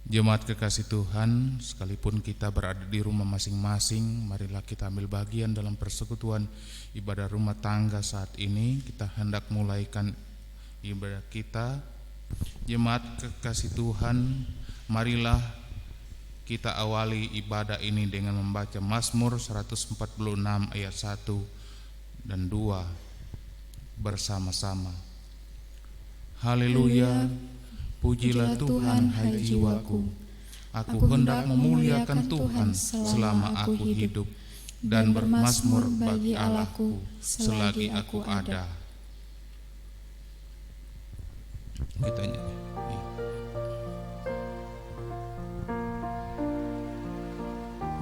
Jemaat kekasih Tuhan, sekalipun kita berada di rumah masing-masing, marilah kita ambil bagian dalam persekutuan ibadah rumah tangga saat ini. Kita hendak mulaikan ibadah kita. Jemaat kekasih Tuhan, marilah kita awali ibadah ini dengan membaca Mazmur 146 ayat 1 dan 2 bersama-sama. Haleluya. Pujilah Tuhan, hai jiwaku. Aku hendak memuliakan Tuhan selama aku hidup, dan bermazmur bagi Allahku selagi aku ada. Kita nyanyi.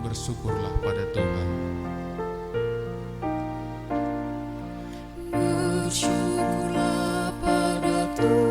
Bersyukurlah pada Tuhan. Bersyukurlah pada Tuhan.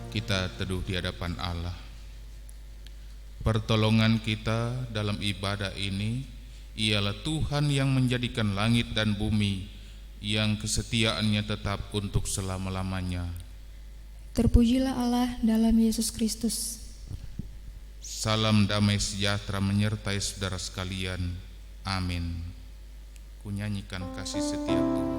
Kita teduh di hadapan Allah. Pertolongan kita dalam ibadah ini ialah Tuhan yang menjadikan langit dan bumi, yang kesetiaannya tetap untuk selama-lamanya. Terpujilah Allah dalam Yesus Kristus. Salam damai sejahtera menyertai saudara sekalian. Amin. Kunyanyikan kasih setia Tuhan.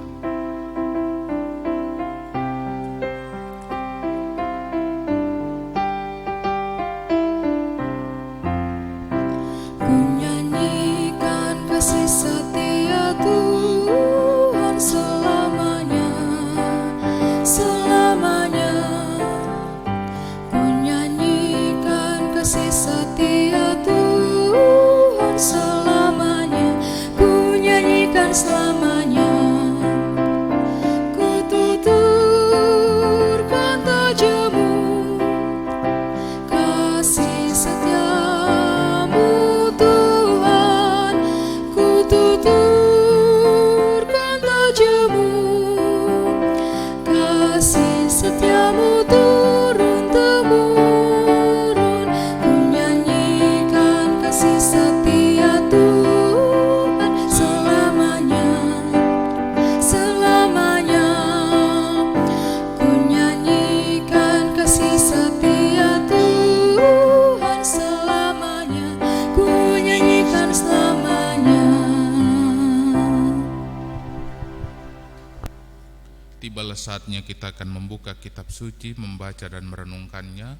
Tibalah saatnya kita akan membuka kitab suci, membaca dan merenungkannya.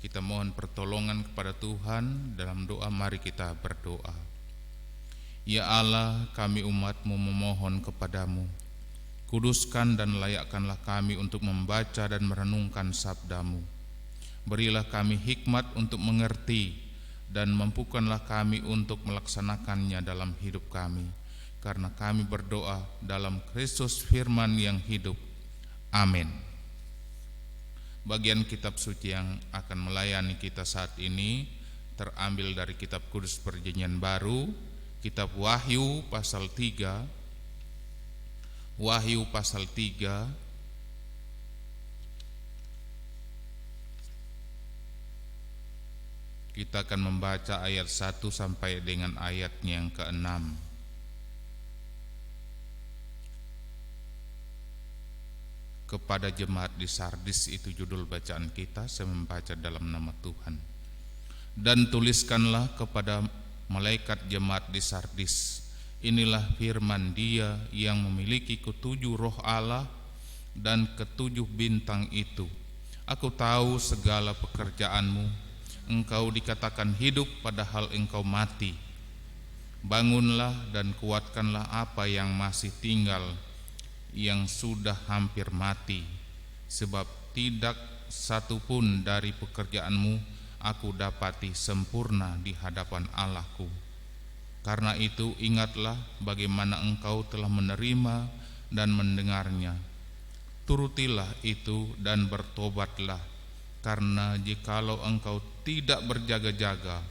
Kita mohon pertolongan kepada Tuhan. Dalam doa mari kita berdoa. Ya Allah, kami umat-Mu memohon kepadamu, kuduskan dan layakkanlah kami untuk membaca dan merenungkan sabda-Mu. Berilah kami hikmat untuk mengerti, dan mampukanlah kami untuk melaksanakannya dalam hidup kami. Karena kami berdoa dalam Kristus firman yang hidup. Amin. Bagian kitab suci yang akan melayani kita saat ini terambil dari kitab Kudus Perjanjian Baru, kitab Wahyu pasal 3. Wahyu pasal 3 Kita akan membaca ayat 1 sampai dengan ayatnya yang ke-6. Kepada jemaat di Sardis, itu judul bacaan kita. Saya membaca dalam nama Tuhan. Dan tuliskanlah kepada malaikat jemaat di Sardis, inilah firman Dia yang memiliki ketujuh roh Allah dan ketujuh bintang itu. Aku tahu segala pekerjaanmu. Engkau dikatakan hidup padahal engkau mati. Bangunlah dan kuatkanlah apa yang masih tinggal, yang sudah hampir mati, sebab tidak satu pun dari pekerjaanmu aku dapati sempurna di hadapan Allahku. Karena itu ingatlah bagaimana engkau telah menerima dan mendengarnya. Turutilah itu dan bertobatlah, karena jikalau engkau tidak berjaga-jaga,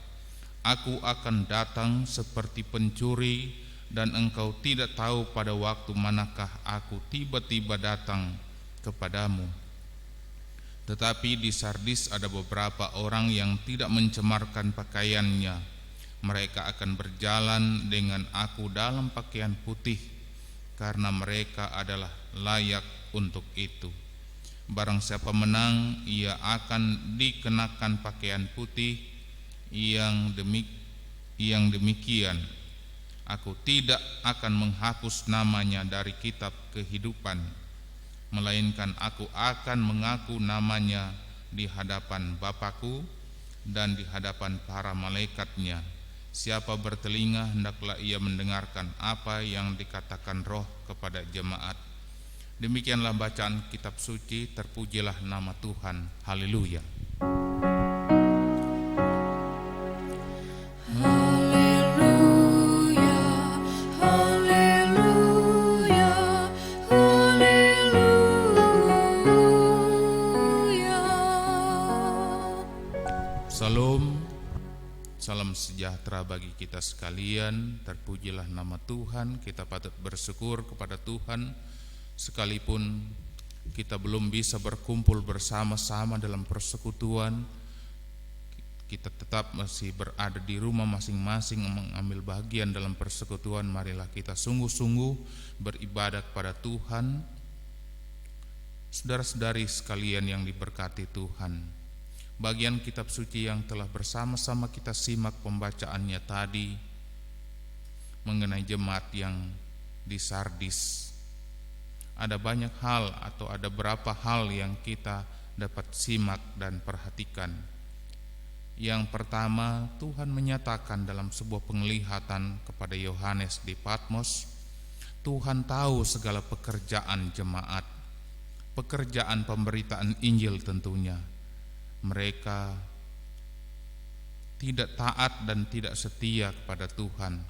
aku akan datang seperti pencuri, dan engkau tidak tahu pada waktu manakah aku tiba-tiba datang kepadamu. Tetapi di Sardis ada beberapa orang yang tidak mencemarkan pakaiannya. Mereka akan berjalan dengan aku dalam pakaian putih, karena mereka adalah layak untuk itu. Barang siapa menang, ia akan dikenakan pakaian putih yang demikian. Aku tidak akan menghapus namanya dari kitab kehidupan, melainkan aku akan mengaku namanya di hadapan Bapa-Ku dan di hadapan para malaikatnya. Siapa bertelinga, hendaklah ia mendengarkan apa yang dikatakan Roh kepada jemaat. Demikianlah bacaan kitab suci. Terpujilah nama Tuhan. Haleluya. Salam sejahtera bagi kita sekalian. Terpujilah nama Tuhan. Kita patut bersyukur kepada Tuhan, sekalipun kita belum bisa berkumpul bersama-sama dalam persekutuan, kita tetap masih berada di rumah masing-masing mengambil bagian dalam persekutuan. Marilah kita sungguh-sungguh beribadat kepada Tuhan. Saudara-saudari sekalian yang diberkati Tuhan, bagian kitab suci yang telah bersama-sama kita simak pembacaannya tadi mengenai jemaat yang di Sardis, ada banyak hal atau ada beberapa hal yang kita dapat simak dan perhatikan. Yang pertama, Tuhan menyatakan dalam sebuah penglihatan kepada Yohanes di Patmos, Tuhan tahu segala pekerjaan jemaat, pekerjaan pemberitaan Injil tentunya. Mereka tidak taat dan tidak setia kepada Tuhan.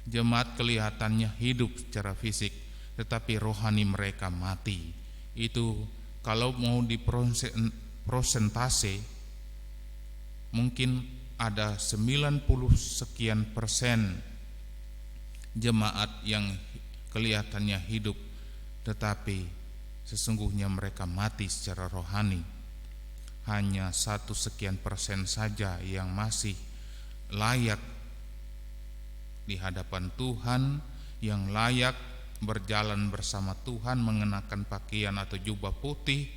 Jemaat kelihatannya hidup secara fisik, tetapi rohani mereka mati. Itu kalau mau diprosentase, mungkin ada 90 sekian persen jemaat yang kelihatannya hidup, tetapi sesungguhnya mereka mati secara rohani. Hanya 1 sekian persen saja yang masih layak di hadapan Tuhan, yang layak berjalan bersama Tuhan, mengenakan pakaian atau jubah putih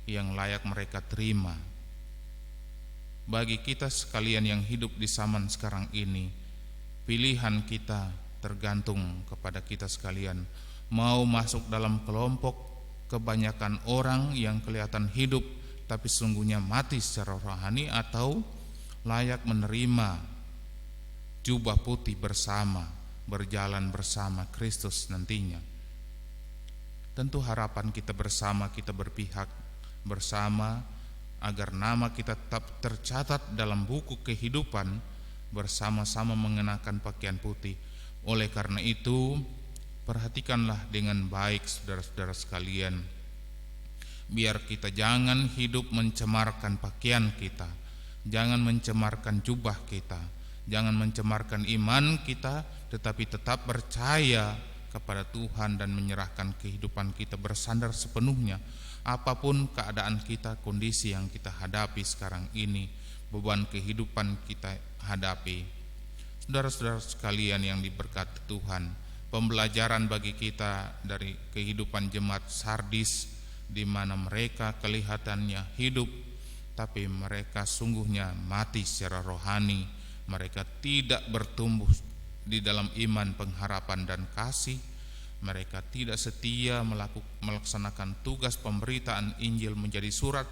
yang layak mereka terima. Bagi kita sekalian yang hidup di zaman sekarang ini, pilihan kita tergantung kepada kita sekalian. Mau masuk dalam kelompok kebanyakan orang yang kelihatan hidup tapi sungguhnya mati secara rohani, atau layak menerima jubah putih bersama, berjalan bersama Kristus nantinya. Tentu harapan kita bersama, kita berpihak bersama agar nama kita tetap tercatat dalam buku kehidupan, bersama-sama mengenakan pakaian putih. Oleh karena itu, perhatikanlah dengan baik saudara-saudara sekalian, biar kita jangan hidup mencemarkan pakaian kita, jangan mencemarkan jubah kita, jangan mencemarkan iman kita, tetapi tetap percaya kepada Tuhan dan menyerahkan kehidupan kita bersandar sepenuhnya. Apapun keadaan kita, kondisi yang kita hadapi sekarang ini, beban kehidupan kita hadapi. Saudara-saudara sekalian yang diberkati Tuhan, pembelajaran bagi kita dari kehidupan jemaat Sardis, di mana mereka kelihatannya hidup, tapi mereka sungguhnya mati secara rohani. Mereka tidak bertumbuh di dalam iman, pengharapan, dan kasih. Mereka tidak setia melaksanakan tugas pemberitaan Injil menjadi surat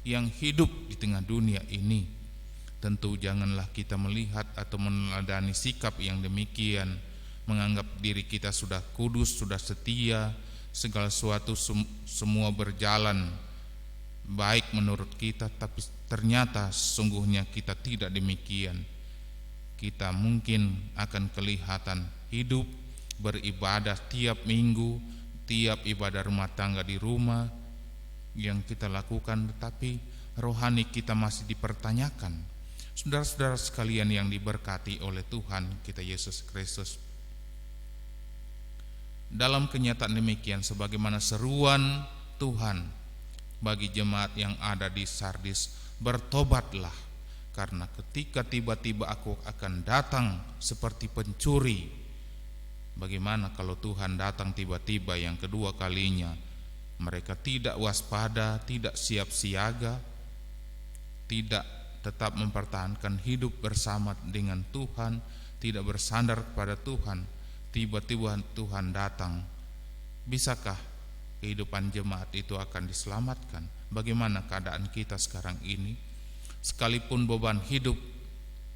yang hidup di tengah dunia ini. Tentu janganlah kita melihat atau meneladani sikap yang demikian, menganggap diri kita sudah kudus, sudah setia, segala sesuatu semua berjalan baik menurut kita, tapi ternyata sesungguhnya kita tidak demikian. Kita mungkin akan kelihatan hidup, beribadah tiap minggu, tiap ibadah rumah tangga di rumah yang kita lakukan, tetapi rohani kita masih dipertanyakan. Saudara-saudara sekalian yang diberkati oleh Tuhan kita Yesus Kristus, dalam kenyataan demikian, sebagaimana seruan Tuhan bagi jemaat yang ada di Sardis, bertobatlah, karena ketika tiba-tiba aku akan datang seperti pencuri. Bagaimana kalau Tuhan datang tiba-tiba yang kedua kalinya? Mereka tidak waspada, tidak siap siaga, tidak tetap mempertahankan hidup bersama dengan Tuhan, tidak bersandar kepada Tuhan. Tiba-tiba Tuhan datang. Bisakah kehidupan jemaat itu akan diselamatkan? Bagaimana keadaan kita sekarang ini? Sekalipun beban hidup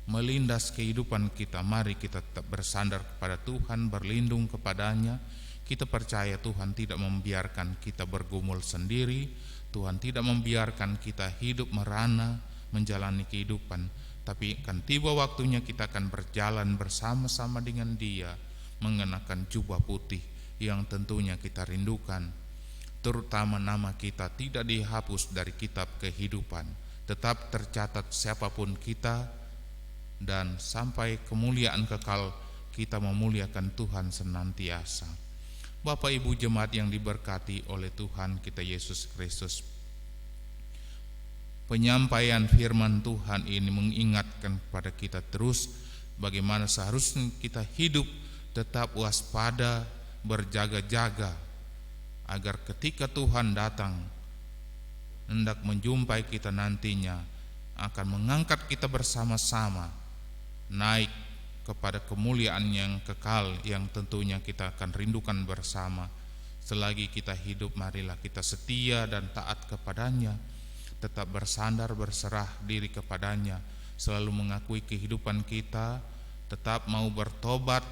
melindas kehidupan kita, mari kita tetap bersandar kepada Tuhan, berlindung kepadanya. Kita percaya Tuhan tidak membiarkan kita bergumul sendiri. Tuhan tidak membiarkan kita hidup merana menjalani kehidupan, tapi akan tiba waktunya kita akan berjalan bersama-sama dengan Dia, mengenakan jubah putih yang tentunya kita rindukan. Terutama nama kita tidak dihapus dari kitab kehidupan, tetap tercatat siapapun kita, dan sampai kemuliaan kekal kita memuliakan Tuhan senantiasa. Bapak Ibu jemaat yang diberkati oleh Tuhan kita Yesus Kristus, penyampaian firman Tuhan ini mengingatkan kepada kita terus bagaimana seharusnya kita hidup tetap waspada, berjaga-jaga, agar ketika Tuhan datang hendak menjumpai kita nantinya, akan mengangkat kita bersama-sama naik kepada kemuliaan yang kekal, yang tentunya kita akan rindukan bersama. Selagi kita hidup, marilah kita setia dan taat kepadanya, tetap bersandar, berserah diri kepadanya, selalu mengakui kehidupan kita, tetap mau bertobat,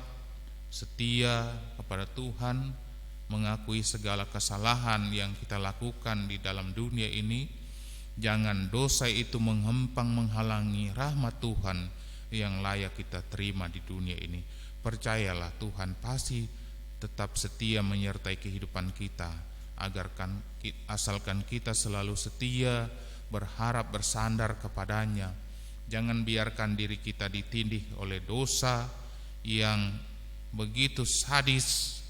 setia kepada Tuhan, mengakui segala kesalahan yang kita lakukan di dalam dunia ini. Jangan dosa itu menghempang, menghalangi rahmat Tuhan yang layak kita terima di dunia ini. Percayalah, Tuhan pasti tetap setia menyertai kehidupan kita, asalkan kita selalu setia, berharap, bersandar kepadanya. Jangan biarkan diri kita ditindih oleh dosa yang begitu sadis,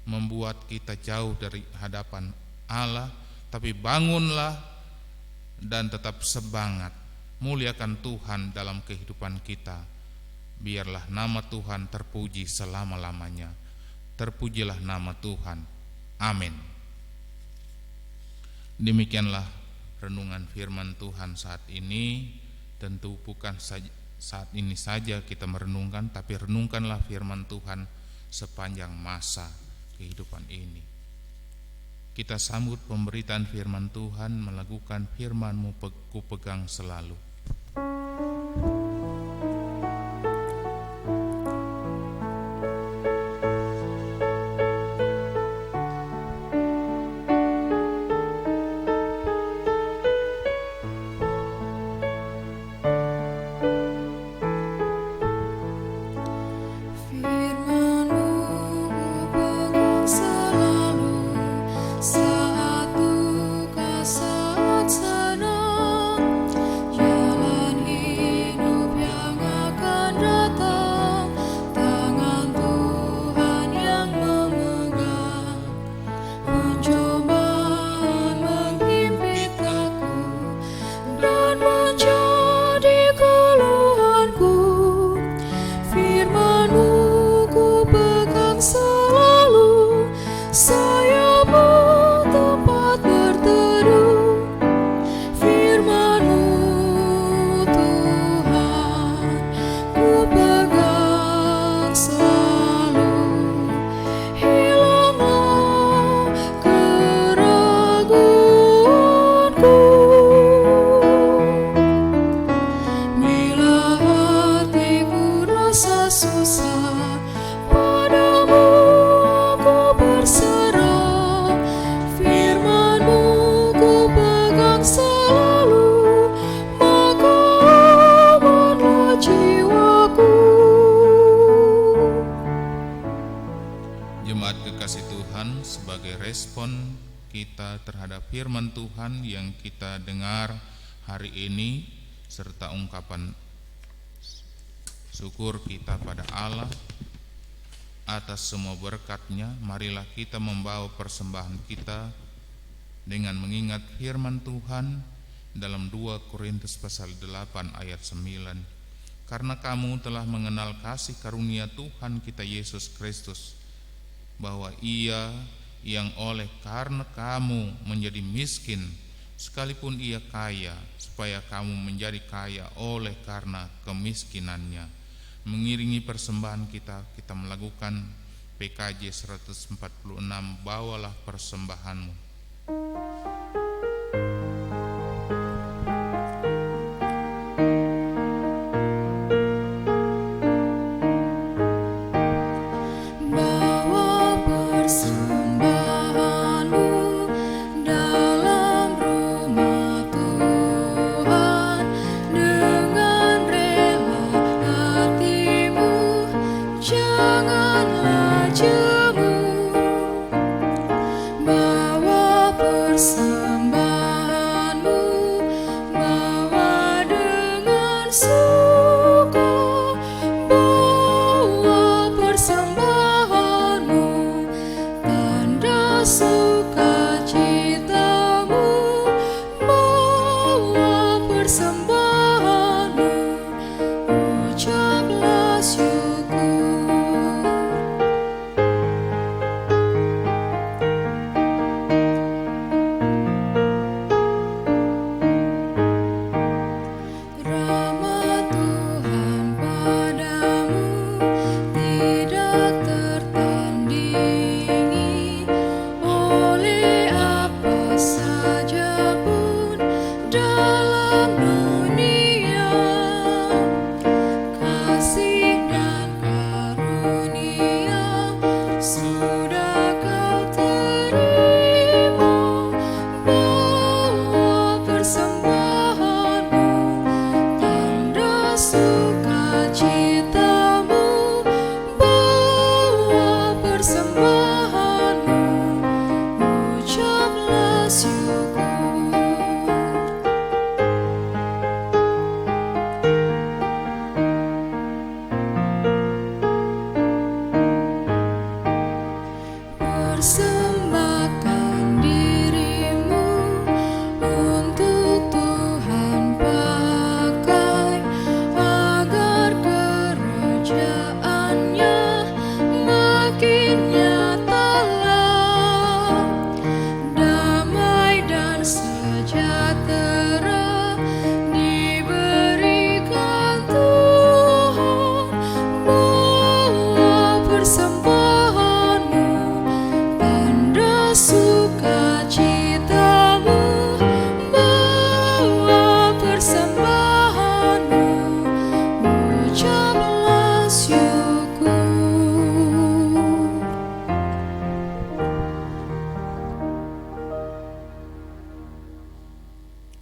membuat kita jauh dari hadapan Allah. Tapi bangunlah dan tetap semangat, muliakan Tuhan dalam kehidupan kita. Biarlah nama Tuhan terpuji selama-lamanya. Terpujilah nama Tuhan. Amin. Demikianlah renungan firman Tuhan saat ini. Tentu bukan saat ini saja kita merenungkan, tapi renungkanlah firman Tuhan sepanjang masa kehidupan ini. Kita sambut pemberitaan firman Tuhan, melakukan firman-Mu ku pegang selalu. Saat senang jalan hidup kita terhadap firman Tuhan yang kita dengar hari ini, serta ungkapan syukur kita pada Allah atas semua berkat-Nya. Marilah kita membawa persembahan kita dengan mengingat firman Tuhan dalam 2 Korintus pasal 8 ayat 9. Karena kamu telah mengenal kasih karunia Tuhan kita Yesus Kristus, bahwa Ia yang oleh karena kamu menjadi miskin, sekalipun Ia kaya, supaya kamu menjadi kaya oleh karena kemiskinannya. Mengiringi persembahan kita melakukan PKJ 146, bawalah persembahanmu.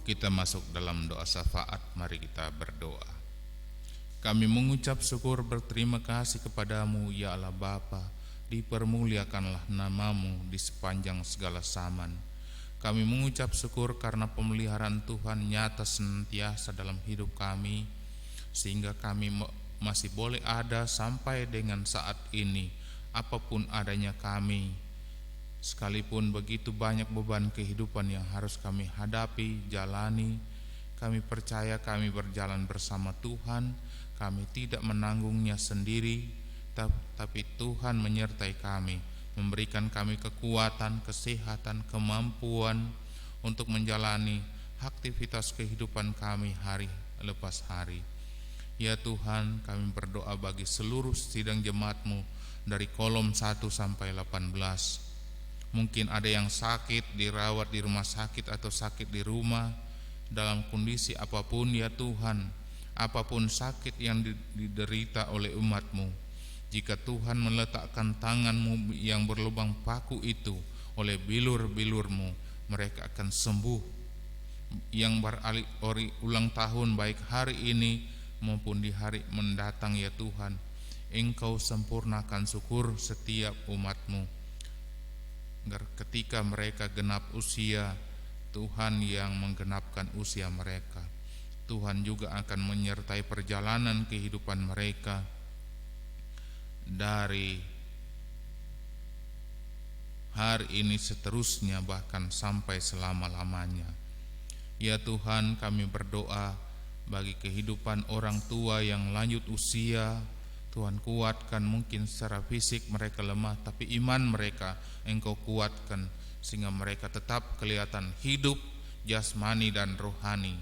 Kita masuk dalam doa syafaat, mari kita berdoa. Kami mengucap syukur berterima kasih kepadamu, ya Allah Bapa, dipermuliakanlah namamu di sepanjang segala zaman. Kami mengucap syukur karena pemeliharaan Tuhan nyata senantiasa dalam hidup kami, sehingga kami masih boleh ada sampai dengan saat ini, apapun adanya kami. Sekalipun begitu banyak beban kehidupan yang harus kami hadapi, jalani, kami percaya kami berjalan bersama Tuhan. Kami tidak menanggungnya sendiri, tapi Tuhan menyertai kami, memberikan kami kekuatan, kesehatan, kemampuan untuk menjalani aktivitas kehidupan kami hari lepas hari. Ya Tuhan, kami berdoa bagi seluruh sidang jemaat-Mu dari kolom 1 sampai 18. Mungkin ada yang sakit, dirawat di rumah sakit atau sakit di rumah, dalam kondisi apapun ya Tuhan, apapun sakit yang diderita oleh umat-Mu, jika Tuhan meletakkan tangan-Mu yang berlubang paku itu oleh bilur-bilur-Mu, mereka akan sembuh. Yang ulang tahun baik hari ini maupun di hari mendatang ya Tuhan, Engkau sempurnakan syukur setiap umat-Mu. agar ketika mereka genap usia, Tuhan yang menggenapkan usia mereka. Tuhan juga akan menyertai perjalanan kehidupan mereka dari hari ini seterusnya, bahkan sampai selama-lamanya. Ya Tuhan, kami berdoa bagi kehidupan orang tua yang lanjut usia. Tuhan kuatkan, mungkin secara fisik mereka lemah, tapi iman mereka Engkau kuatkan, sehingga mereka tetap kelihatan hidup jasmani dan rohani.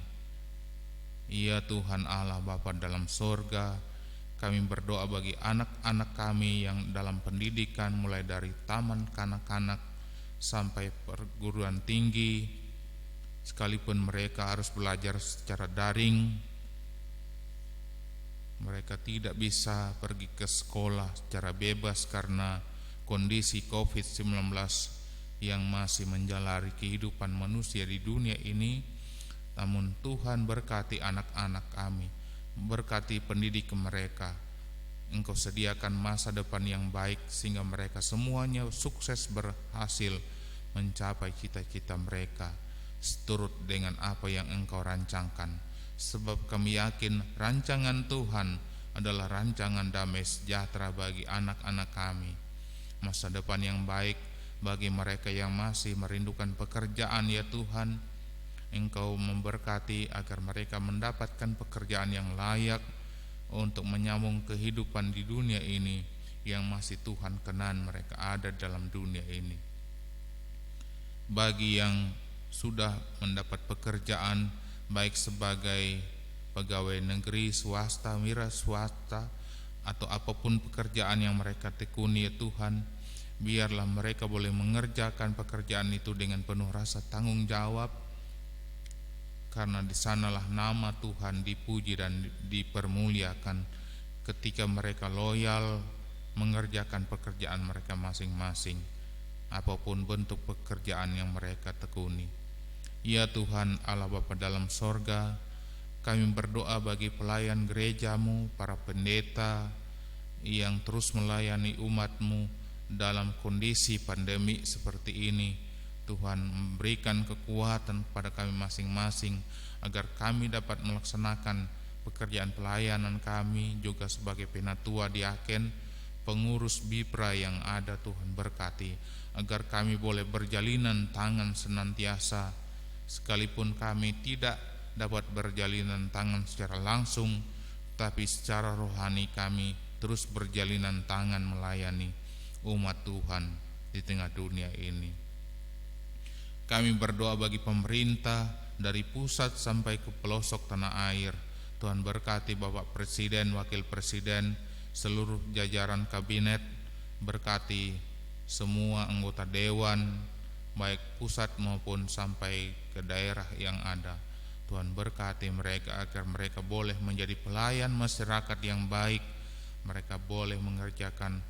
Ya Tuhan Allah Bapa dalam sorga, kami berdoa bagi anak-anak kami yang dalam pendidikan, mulai dari taman kanak-kanak sampai perguruan tinggi, sekalipun mereka harus belajar secara daring, mereka tidak bisa pergi ke sekolah secara bebas karena kondisi COVID-19 yang masih menjalari kehidupan manusia di dunia ini. Namun Tuhan berkati anak-anak kami, berkati pendidik mereka. Engkau sediakan masa depan yang baik sehingga mereka semuanya sukses berhasil mencapai cita-cita mereka seturut dengan apa yang Engkau rancangkan. Sebab kami yakin rancangan Tuhan adalah rancangan damai sejahtera bagi anak-anak kami, masa depan yang baik bagi mereka yang masih merindukan pekerjaan. Ya Tuhan, Engkau memberkati agar mereka mendapatkan pekerjaan yang layak untuk menyambung kehidupan di dunia ini yang masih Tuhan kenan mereka ada dalam dunia ini. Bagi yang sudah mendapat pekerjaan, baik sebagai pegawai negeri, swasta, wira swasta, atau apapun pekerjaan yang mereka tekuni, ya Tuhan, biarlah mereka boleh mengerjakan pekerjaan itu dengan penuh rasa tanggung jawab, karena di sanalah nama Tuhan dipuji dan dipermuliakan ketika mereka loyal mengerjakan pekerjaan mereka masing-masing, apapun bentuk pekerjaan yang mereka tekuni. Ya Tuhan Allah Bapa dalam sorga, kami berdoa bagi pelayan gereja-Mu, para pendeta yang terus melayani umat-Mu dalam kondisi pandemi seperti ini. Tuhan, memberikan kekuatan kepada kami masing-masing agar kami dapat melaksanakan pekerjaan pelayanan kami, juga sebagai penatua diaken, pengurus BIPRA yang ada. Tuhan berkati agar kami boleh berjalinan tangan senantiasa, sekalipun kami tidak dapat berjalinan tangan secara langsung, tapi secara rohani kami terus berjalinan tangan melayani umat Tuhan di tengah dunia ini. Kami berdoa bagi pemerintah dari pusat sampai ke pelosok tanah air. Tuhan berkati Bapak Presiden, Wakil Presiden, seluruh jajaran kabinet, berkati semua anggota dewan, baik pusat maupun sampai ke daerah yang ada. Tuhan berkati mereka agar mereka boleh menjadi pelayan masyarakat yang baik. Mereka boleh mengerjakan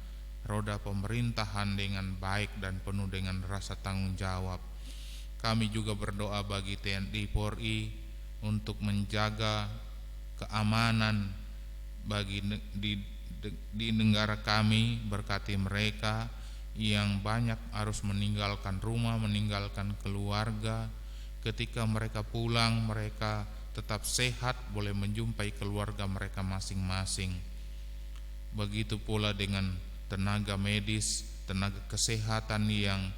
roda pemerintahan dengan baik dan penuh dengan rasa tanggung jawab. Kami juga berdoa bagi TNI Polri untuk menjaga keamanan bagi di negara kami. Berkati mereka yang banyak harus meninggalkan rumah, meninggalkan keluarga. Ketika mereka pulang, mereka tetap sehat, boleh menjumpai keluarga mereka masing-masing. Begitu pula dengan tenaga medis, tenaga kesehatan yang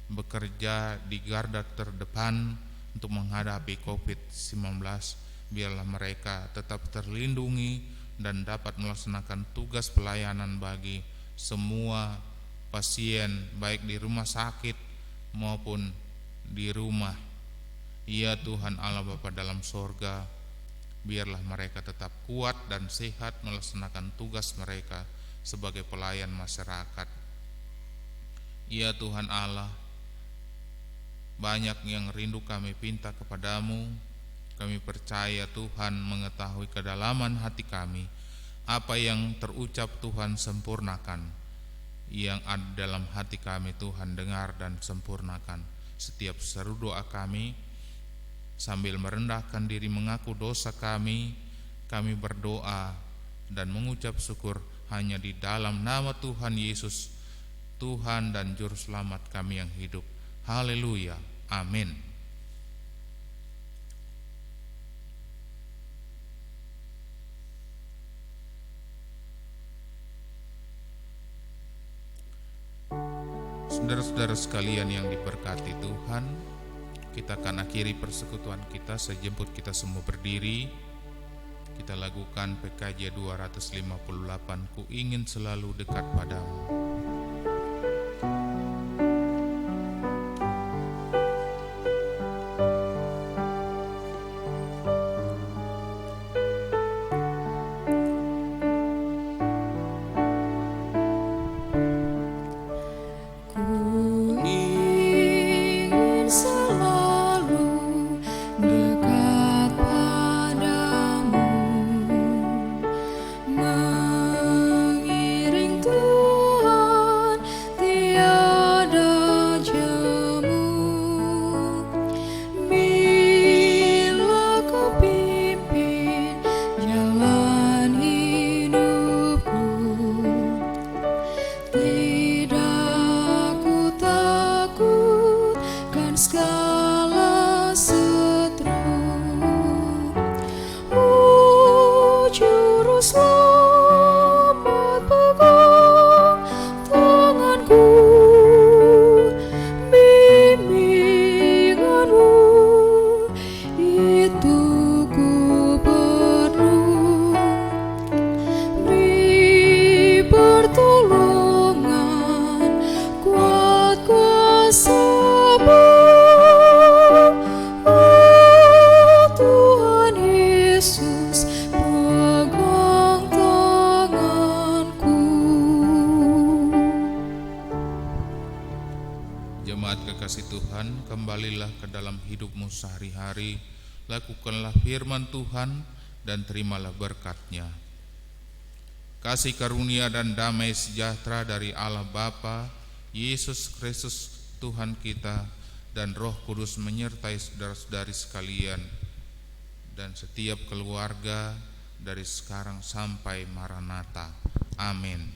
bekerja di garda terdepan untuk menghadapi COVID-19. Biarlah mereka tetap terlindungi dan dapat melaksanakan tugas pelayanan bagi semua pasien, baik di rumah sakit maupun di rumah. Ya Tuhan Allah Bapa dalam sorga, biarlah mereka tetap kuat dan sehat melaksanakan tugas mereka sebagai pelayan masyarakat. Ya Tuhan Allah, banyak yang rindu kami pinta kepadamu. Kami percaya Tuhan mengetahui kedalaman hati kami. Apa yang terucap Tuhan sempurnakan, yang ada dalam hati kami Tuhan dengar dan sempurnakan. Setiap seru doa kami, sambil merendahkan diri mengaku dosa kami berdoa dan mengucap syukur hanya di dalam nama Tuhan Yesus Tuhan dan Juru Selamat kami yang hidup. Haleluya, amin. Saudara-saudara sekalian yang diberkati Tuhan, kita akan akhiri persekutuan kita. Saya jemput kita semua berdiri. Kita lakukan PKJ 258, Ku ingin selalu dekat padamu. Kembalilah ke dalam hidupmu sehari-hari, lakukanlah firman Tuhan dan terimalah berkat-Nya. Kasih karunia dan damai sejahtera dari Allah Bapa, Yesus Kristus Tuhan kita, dan Roh Kudus menyertai saudara-saudari sekalian dan setiap keluarga dari sekarang sampai Maranatha. Amin.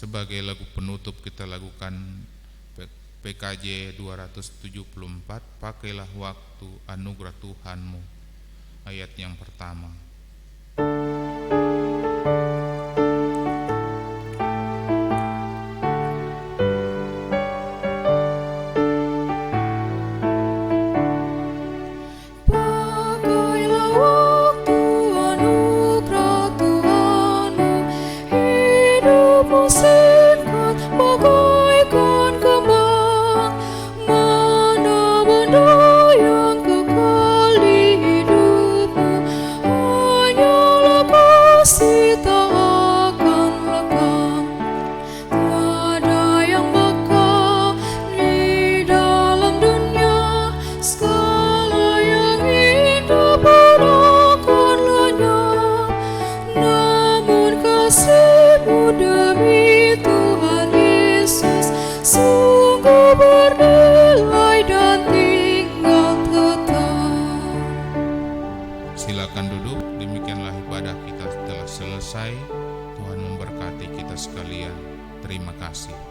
Sebagai lagu penutup kita lakukan PKJ 274, Pakailah waktu anugerah Tuhanmu, ayat yang pertama. Silakan duduk, demikianlah ibadah kita telah selesai. Tuhan memberkati kita sekalian. Terima kasih.